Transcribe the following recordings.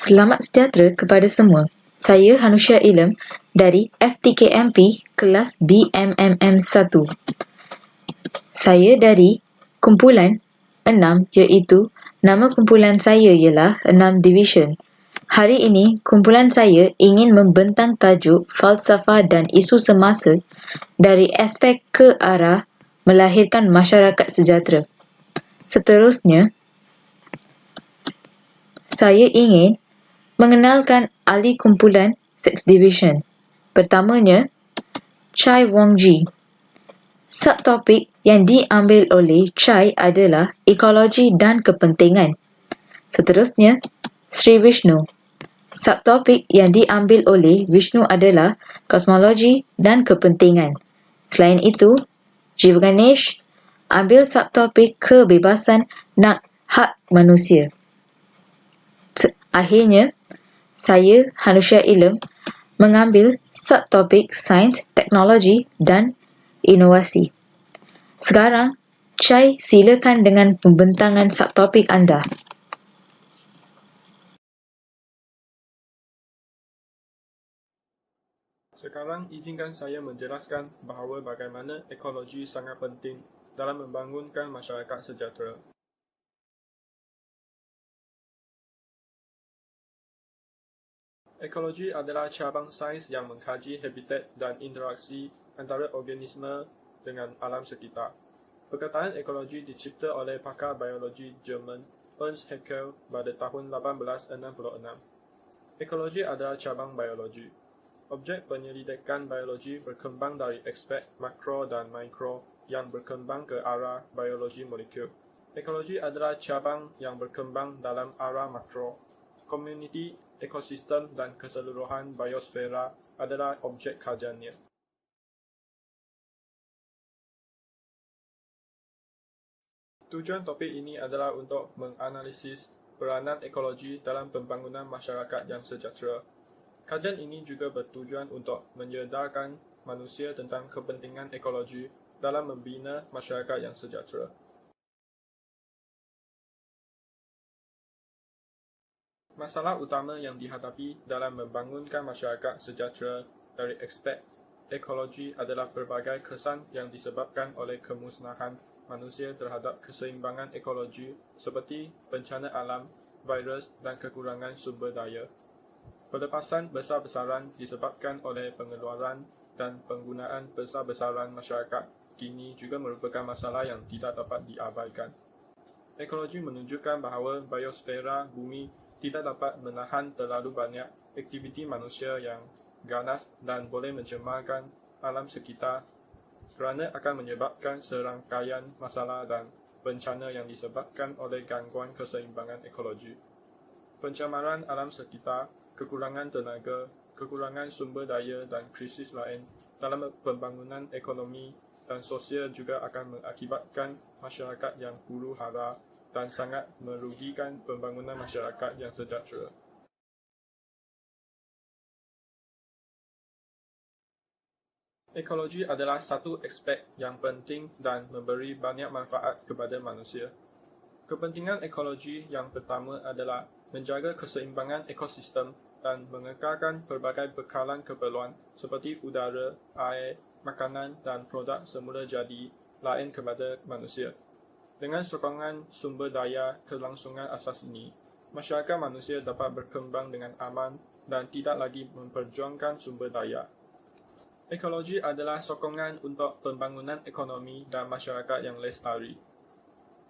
Selamat sejahtera kepada semua. Saya Hanusha Ilem dari FTKMP kelas BMMM1. Saya dari kumpulan 6 iaitu nama kumpulan saya ialah 6 Division. Hari ini kumpulan saya ingin membentang tajuk falsafah dan isu semasa dari aspek ke arah melahirkan masyarakat sejahtera. Seterusnya, saya ingin mengenalkan ahli kumpulan 6 Division. Pertamanya, Chai Wong Ji. Subtopik yang diambil oleh Chai adalah ekologi dan kepentingan. Seterusnya, Sri Vishnu. Subtopik yang diambil oleh Vishnu adalah kosmologi dan kepentingan. Selain itu, Jiva Ganesh ambil subtopik kebebasan dan hak manusia. Akhirnya, saya Hanusha Ilem mengambil subtopik sains, teknologi dan inovasi. Sekarang, Chai silakan dengan pembentangan subtopik anda. Sekarang izinkan saya menjelaskan bahawa bagaimana ekologi sangat penting dalam membangunkan masyarakat sejahtera. Ekologi adalah cabang sains yang mengkaji habitat dan interaksi antara organisme dengan alam sekitar. Perkataan ekologi dicipta oleh pakar biologi Jerman Ernst Haeckel pada tahun 1866. Ekologi adalah cabang biologi. Objek penyelidikan biologi berkembang dari aspek makro dan mikro yang berkembang ke arah biologi molekul. Ekologi adalah cabang yang berkembang dalam arah makro. Komuniti, ekosistem dan keseluruhan biosfera adalah objek kajiannya. Tujuan topik ini adalah untuk menganalisis peranan ekologi dalam pembangunan masyarakat yang sejahtera. Kajian ini juga bertujuan untuk menyedarkan manusia tentang kepentingan ekologi dalam membina masyarakat yang sejahtera. Masalah utama yang dihadapi dalam membangunkan masyarakat sejahtera dari aspek ekologi adalah pelbagai kesan yang disebabkan oleh kemusnahan manusia terhadap keseimbangan ekologi seperti bencana alam, virus dan kekurangan sumber daya. Pelepasan besar-besaran disebabkan oleh pengeluaran dan penggunaan besar-besaran masyarakat kini juga merupakan masalah yang tidak dapat diabaikan. Ekologi menunjukkan bahawa biosfera bumi tidak dapat menahan terlalu banyak aktiviti manusia yang ganas dan boleh mencemarkan alam sekitar kerana akan menyebabkan serangkaian masalah dan bencana yang disebabkan oleh gangguan keseimbangan ekologi. Pencemaran alam sekitar, kekurangan tenaga, kekurangan sumber daya dan krisis lain dalam pembangunan ekonomi dan sosial juga akan mengakibatkan masyarakat yang huru-hara dan sangat merugikan pembangunan masyarakat yang sejahtera. Ekologi adalah satu aspek yang penting dan memberi banyak manfaat kepada manusia. Kepentingan ekologi yang pertama adalah menjaga keseimbangan ekosistem dan mengekalkan pelbagai bekalan keperluan seperti udara, air, makanan dan produk semula jadi lain kepada manusia. Dengan sokongan sumber daya kelangsungan asas ini, masyarakat manusia dapat berkembang dengan aman dan tidak lagi memperjuangkan sumber daya. Ekologi adalah sokongan untuk pembangunan ekonomi dan masyarakat yang lestari.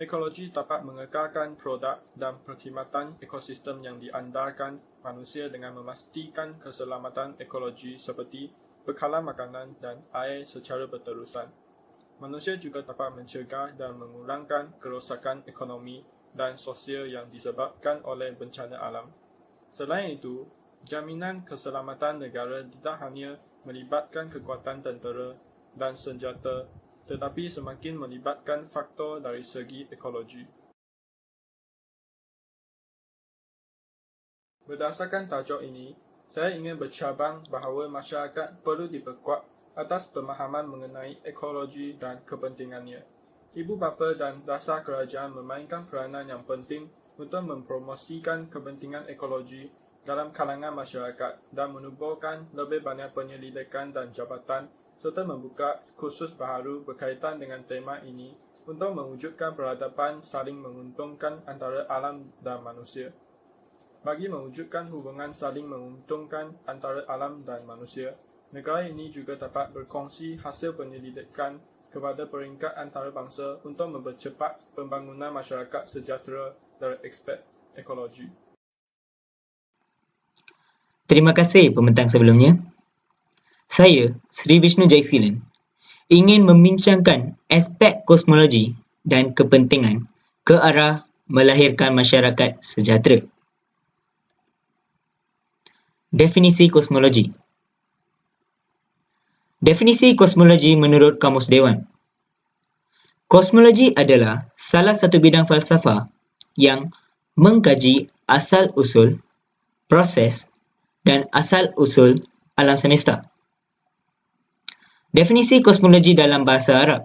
Ekologi dapat mengekalkan produk dan perkhidmatan ekosistem yang diandalkan manusia dengan memastikan keselamatan ekologi seperti bekalan makanan dan air secara berterusan. Manusia juga dapat mencegah dan mengurangkan kerosakan ekonomi dan sosial yang disebabkan oleh bencana alam. Selain itu, jaminan keselamatan negara tidak hanya melibatkan kekuatan tentera dan senjata, tetapi semakin melibatkan faktor dari segi ekologi. Berdasarkan tajuk ini, saya ingin bercabang bahawa masyarakat perlu diperkuat atas pemahaman mengenai ekologi dan kepentingannya. Ibu bapa dan rasa kerajaan memainkan peranan yang penting untuk mempromosikan kepentingan ekologi dalam kalangan masyarakat dan menubuhkan lebih banyak penyelidikan dan jabatan serta membuka kursus baharu berkaitan dengan tema ini untuk mewujudkan peradaban saling menguntungkan antara alam dan manusia. Bagi mewujudkan hubungan saling menguntungkan antara alam dan manusia, negara ini juga dapat berkongsi hasil penyelidikan kepada peringkat antarabangsa untuk mempercepat pembangunan masyarakat sejahtera dari aspek ekologi. Terima kasih pembentang sebelumnya. Saya, Sri Vishnu Jaisilan, ingin membincangkan aspek kosmologi dan kepentingan ke arah melahirkan masyarakat sejahtera. Definisi kosmologi. Definisi kosmologi menurut Kamus Dewan. Kosmologi adalah salah satu bidang falsafah yang mengkaji asal-usul, proses dan asal-usul alam semesta. Definisi kosmologi dalam bahasa Arab.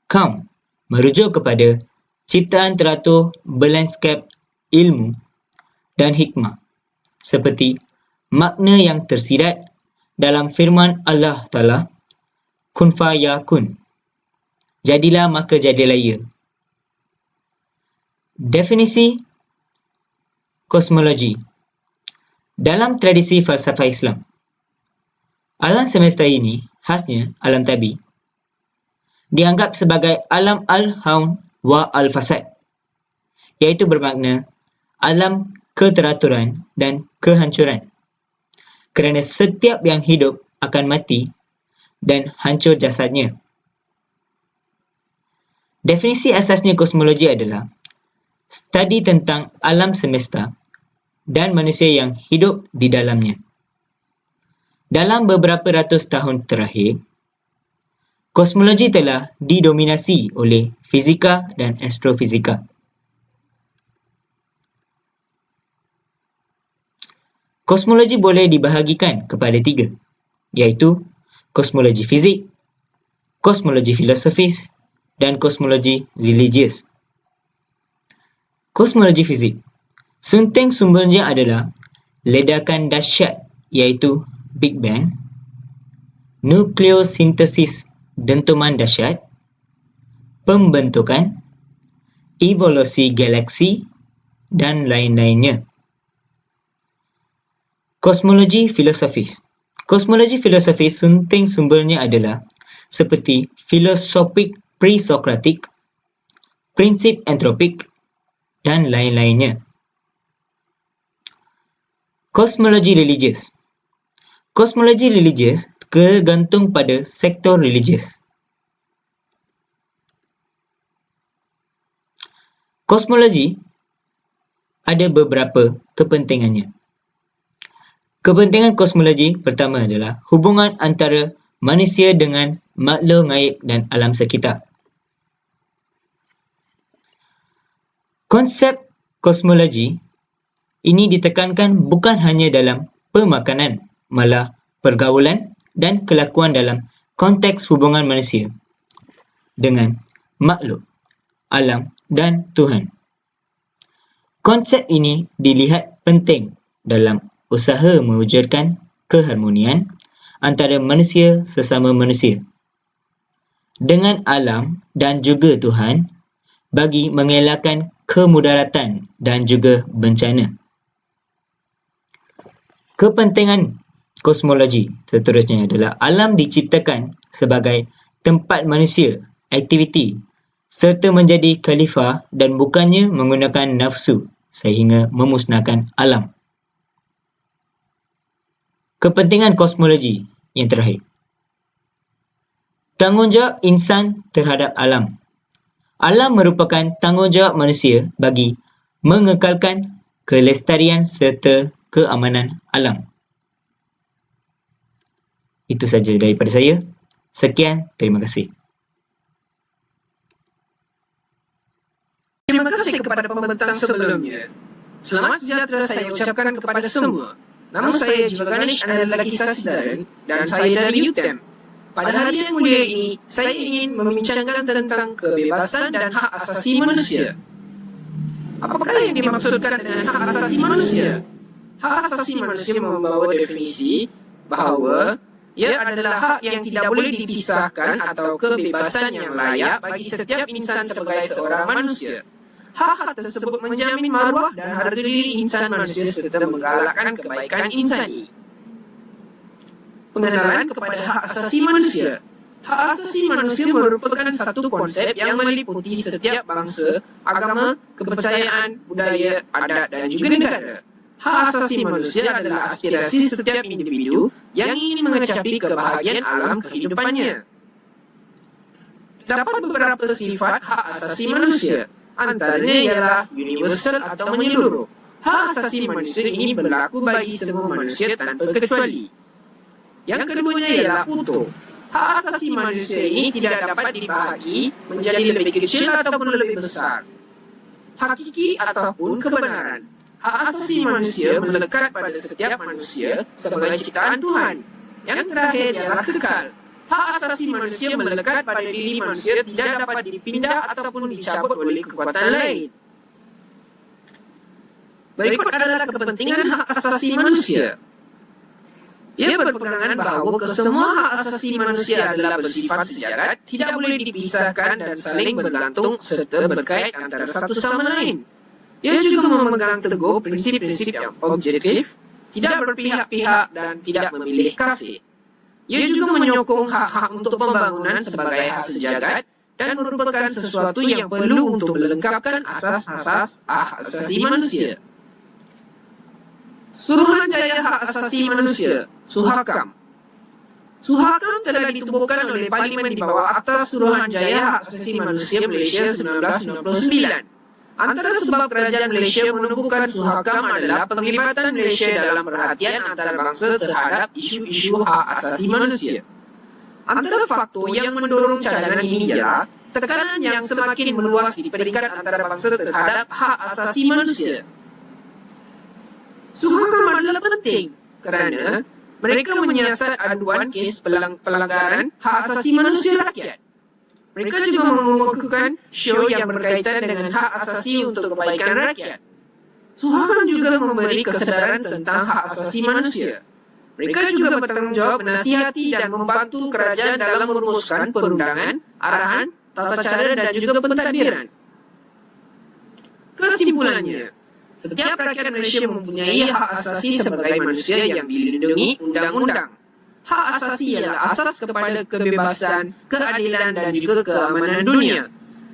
Kaum merujuk kepada ciptaan teratur berlandskap ilmu dan hikmah seperti makna yang tersirat dalam firman Allah Ta'ala, kun fayakun, jadilah maka jadilah ia. Definisi kosmologi. Dalam tradisi falsafah Islam, alam semesta ini, khasnya alam tabi, dianggap sebagai alam al-haun wa al-fasad, iaitu bermakna alam keteraturan dan kehancuran. Kerana setiap yang hidup akan mati dan hancur jasadnya. Definisi asasnya kosmologi adalah studi tentang alam semesta dan manusia yang hidup di dalamnya. Dalam beberapa ratus tahun terakhir, kosmologi telah didominasi oleh fizika dan astrofizika. Kosmologi boleh dibahagikan kepada tiga, iaitu kosmologi fizik, kosmologi filosofis, dan kosmologi religius. Kosmologi fizik. Sunting sumbernya adalah ledakan dahsyat, iaitu Big Bang, nukleosintesis dentuman dahsyat, pembentukan, evolusi galaksi, dan lain-lainnya. Kosmologi filosofis. Kosmologi filosofis sunting sumbernya adalah seperti filosofik pre-Sokratik, prinsip entropik, dan lain-lainnya. Kosmologi religius. Kosmologi religius tergantung pada sektor religius. Kosmologi ada beberapa kepentingannya. Kepentingan kosmologi pertama adalah hubungan antara manusia dengan makhluk gaib dan alam sekitar. Konsep kosmologi ini ditekankan bukan hanya dalam pemakanan, malah pergaulan dan kelakuan dalam konteks hubungan manusia dengan makhluk, alam dan Tuhan. Konsep ini dilihat penting dalam usaha mewujudkan keharmonian antara manusia sesama manusia dengan alam dan juga Tuhan bagi mengelakkan kemudaratan dan juga bencana. Kepentingan kosmologi seterusnya adalah alam diciptakan sebagai tempat manusia, aktiviti, serta menjadi khalifah dan bukannya menggunakan nafsu sehingga memusnahkan alam. Kepentingan kosmologi yang terakhir. Tanggungjawab insan terhadap alam. Alam merupakan tanggungjawab manusia bagi mengekalkan kelestarian serta keamanan alam. Itu saja daripada saya. Sekian, terima kasih. Terima kasih kepada pembentang sebelumnya. Selamat sejahtera saya ucapkan kepada semua. Nama saya Jiva Ganesh, anak lelaki Sasidaran dan saya dari UTM. Pada hari yang mulia ini, saya ingin membincangkan tentang kebebasan dan hak asasi manusia. Apakah yang dimaksudkan dengan hak asasi manusia? Hak asasi manusia membawa definisi bahawa ia adalah hak yang tidak boleh dipisahkan atau kebebasan yang layak bagi setiap insan sebagai seorang manusia. Hak-hak tersebut menjamin maruah dan harga diri insan manusia serta menggalakkan kebaikan insani. Pengenalan kepada hak asasi manusia. Hak asasi manusia merupakan satu konsep yang meliputi setiap bangsa, agama, kepercayaan, budaya, adat dan juga negara. Hak asasi manusia adalah aspirasi setiap individu yang ingin mengecapi kebahagiaan alam kehidupannya. Terdapat beberapa sifat hak asasi manusia. Antaranya ialah universal atau menyeluruh. Hak asasi manusia ini berlaku bagi semua manusia tanpa kecuali. Yang keduanya ialah utuh. Hak asasi manusia ini tidak dapat dibahagi menjadi lebih kecil ataupun lebih besar. Hakiki ataupun kebenaran. Hak asasi manusia melekat pada setiap manusia sebagai ciptaan Tuhan. Yang terakhir ialah kekal. Hak asasi manusia melekat pada diri manusia tidak dapat dipindah ataupun dicabut oleh kekuatan lain. Berikut adalah kepentingan hak asasi manusia. Ia berpegangan bahawa kesemua hak asasi manusia adalah bersifat sejarat, tidak boleh dipisahkan dan saling bergantung serta berkait antara satu sama lain. Ia juga memegang teguh prinsip-prinsip yang objektif, tidak berpihak-pihak dan tidak memilih kasih. Ia juga menyokong hak-hak untuk pembangunan sebagai hak sejagat dan merupakan sesuatu yang perlu untuk melengkapkan asas-asas hak asasi manusia. Suruhanjaya Hak Asasi Manusia, Suhakam. Suhakam telah ditubuhkan oleh Parlimen di bawah Akta Suruhanjaya Hak Asasi Manusia Malaysia 1999. Antara sebab kerajaan Malaysia menubuhkan Suhakam adalah penglibatan Malaysia dalam perhatian antarabangsa terhadap isu-isu hak asasi manusia. Antara faktor yang mendorong cadangan ini ialah tekanan yang semakin meluas di peringkat antarabangsa terhadap hak asasi manusia. Suhakam adalah penting kerana mereka menyiasat aduan kes pelanggaran hak asasi manusia rakyat. Mereka juga mengemukakan show yang berkaitan dengan hak asasi untuk kebaikan rakyat. Suhakam juga memberi kesedaran tentang hak asasi manusia. Mereka juga bertanggungjawab menasihati dan membantu kerajaan dalam merumuskan perundangan, arahan, tata cara dan juga pentadbiran. Kesimpulannya, setiap rakyat Malaysia mempunyai hak asasi sebagai manusia yang dilindungi undang-undang. Hak asasi ialah asas kepada kebebasan, keadilan dan juga keamanan dunia.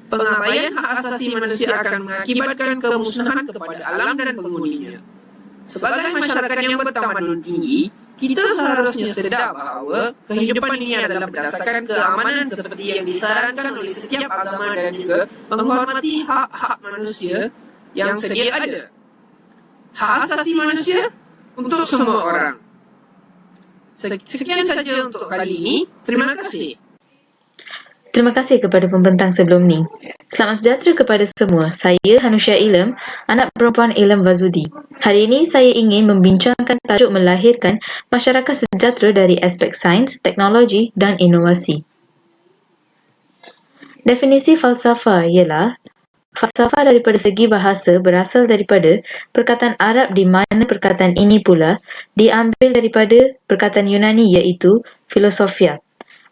Pengabaian hak asasi manusia akan mengakibatkan kemusnahan kepada alam dan penghuninya. Sebagai masyarakat yang bertamadun tinggi, kita seharusnya sedar bahawa kehidupan ini adalah berdasarkan keamanan seperti yang disarankan oleh setiap agama dan juga menghormati hak-hak manusia yang sedia ada. Hak asasi manusia untuk semua orang. Sekian saja untuk kali ini. Terima kasih. Terima kasih kepada pembentang sebelum ni. Selamat sejahtera kepada semua. Saya Hanusha Ilham, anak perempuan Ilham Vazudi. Hari ini saya ingin membincangkan tajuk melahirkan masyarakat sejahtera dari aspek sains, teknologi dan inovasi. Definisi falsafah ialah falsafah daripada segi bahasa berasal daripada perkataan Arab di mana perkataan ini pula diambil daripada perkataan Yunani iaitu filosofia.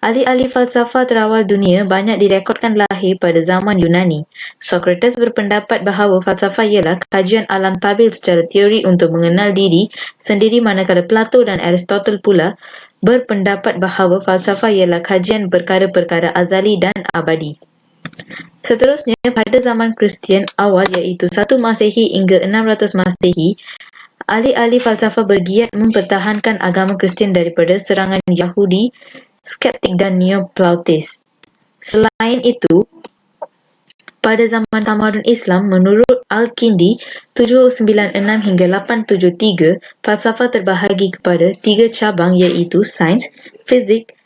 Ahli-ahli falsafah terawal dunia banyak direkodkan lahir pada zaman Yunani. Socrates berpendapat bahawa falsafah ialah kajian alam tabil secara teori untuk mengenal diri sendiri, manakala Plato dan Aristotle pula berpendapat bahawa falsafah ialah kajian perkara-perkara azali dan abadi. Seterusnya, pada zaman Kristian awal iaitu 1 Masehi hingga 600 Masehi, ahli-ahli falsafah bergiat mempertahankan agama Kristian daripada serangan Yahudi, skeptik dan Neoplautis. Selain itu, pada zaman tamadun Islam, menurut Al-Kindi 796 hingga 873, falsafah terbahagi kepada 3 cabang iaitu sains, fizik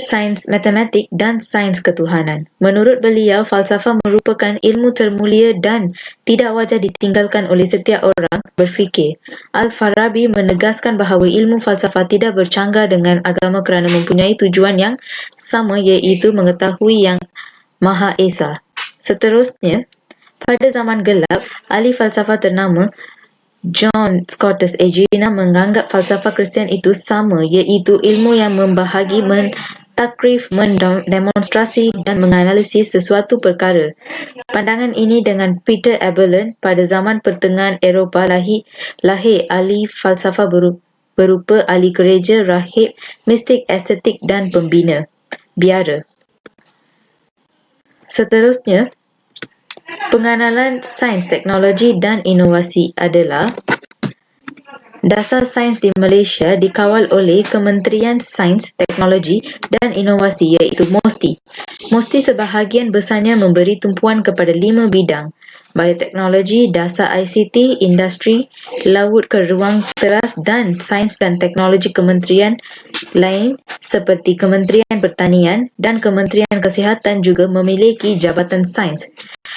sains matematik dan sains ketuhanan. Menurut beliau, falsafah merupakan ilmu termulia dan tidak wajar ditinggalkan oleh setiap orang berfikir. Al-Farabi menegaskan bahawa ilmu falsafah tidak bercanggah dengan agama kerana mempunyai tujuan yang sama, iaitu mengetahui yang Maha Esa. Seterusnya, pada zaman gelap, ahli falsafah ternama John Scotus Ergina menganggap falsafah Kristian itu sama, iaitu ilmu yang membahagi, mentakrif, mendemonstrasi dan menganalisis sesuatu perkara. Pandangan ini dengan Peter Abelard pada zaman pertengahan Eropah lahir ahli falsafah berupa ahli gereja, rahib, mistik, estetik dan pembina biara. Seterusnya, pengenalan sains, teknologi dan inovasi adalah Dasar Sains di Malaysia dikawal oleh Kementerian Sains, Teknologi dan Inovasi iaitu MOSTI. MOSTI sebahagian besarnya memberi tumpuan kepada 5 bidang: bioteknologi, dasar ICT, industri, laut ke ruang teras dan sains dan teknologi. Kementerian lain seperti Kementerian Pertanian dan Kementerian Kesihatan juga memiliki jabatan sains.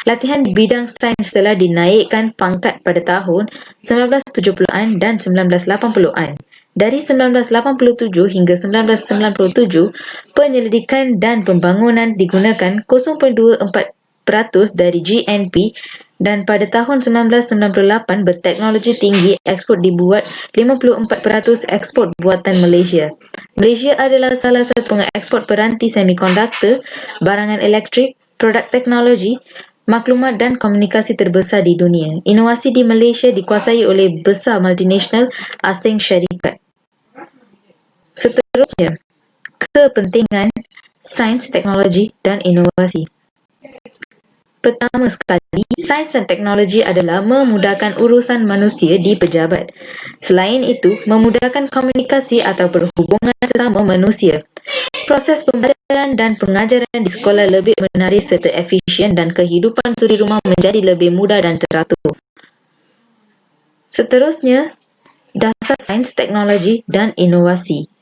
Latihan di bidang sains telah dinaikkan pangkat pada tahun 1970-an dan 1980-an. Dari 1987 hingga 1997, penyelidikan dan pembangunan digunakan 0.24% dari GNP dan pada tahun 1998 berteknologi tinggi ekspor dibuat 54% ekspor buatan Malaysia. Malaysia adalah salah satu pengeksport peranti semikonduktor, barangan elektrik, produk teknologi, maklumat dan komunikasi terbesar di dunia. Inovasi di Malaysia dikuasai oleh besar multinasional asing syarikat. Seterusnya, kepentingan sains, teknologi dan inovasi. Pertama sekali, sains dan teknologi adalah memudahkan urusan manusia di pejabat. Selain itu, memudahkan komunikasi atau perhubungan sesama manusia. Proses pembelajaran dan pengajaran di sekolah lebih menarik serta efisien dan kehidupan suri rumah menjadi lebih mudah dan teratur. Seterusnya, dasar sains, teknologi dan inovasi.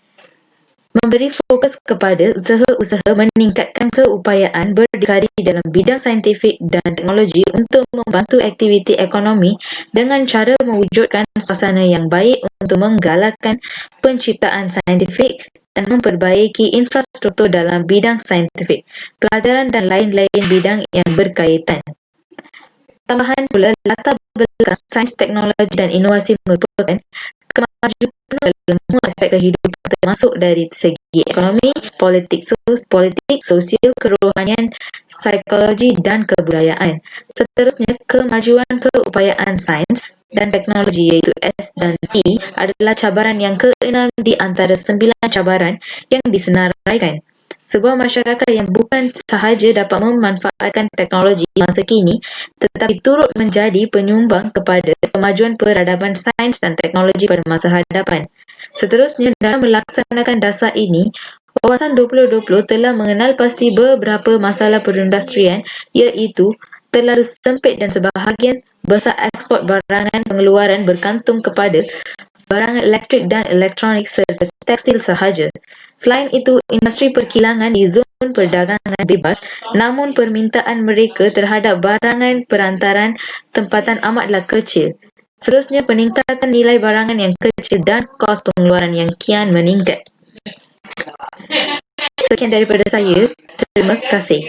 Memberi fokus kepada usaha-usaha meningkatkan keupayaan berdikari dalam bidang saintifik dan teknologi untuk membantu aktiviti ekonomi dengan cara mewujudkan suasana yang baik untuk menggalakkan penciptaan saintifik dan memperbaiki infrastruktur dalam bidang saintifik, pelajaran dan lain-lain bidang yang berkaitan. Tambahan pula, latar belakang sains, teknologi dan inovasi merupakan kemajuan dalam semua aspek kehidupan termasuk dari segi ekonomi, politik, sosial, kerohanian, psikologi dan kebudayaan. Seterusnya, kemajuan keupayaan sains dan teknologi iaitu S dan T adalah cabaran yang ke-6 di antara 9 cabaran yang disenaraikan. Sebuah masyarakat yang bukan sahaja dapat memanfaatkan teknologi masa kini tetapi turut menjadi penyumbang kepada kemajuan peradaban sains dan teknologi pada masa hadapan. Seterusnya, dalam melaksanakan dasar ini, Wawasan 2020 telah mengenal pasti beberapa masalah perindustrian iaitu terlalu sempit dan sebahagian besar ekspor barangan pengeluaran bergantung kepada barangan elektrik dan elektronik serta tekstil sahaja. Selain itu, industri perkilangan di zon perdagangan bebas, namun permintaan mereka terhadap barangan perantaran tempatan amatlah kecil. Seterusnya, peningkatan nilai barangan yang kecil dan kos pengeluaran yang kian meningkat. Sekian daripada saya. Terima kasih.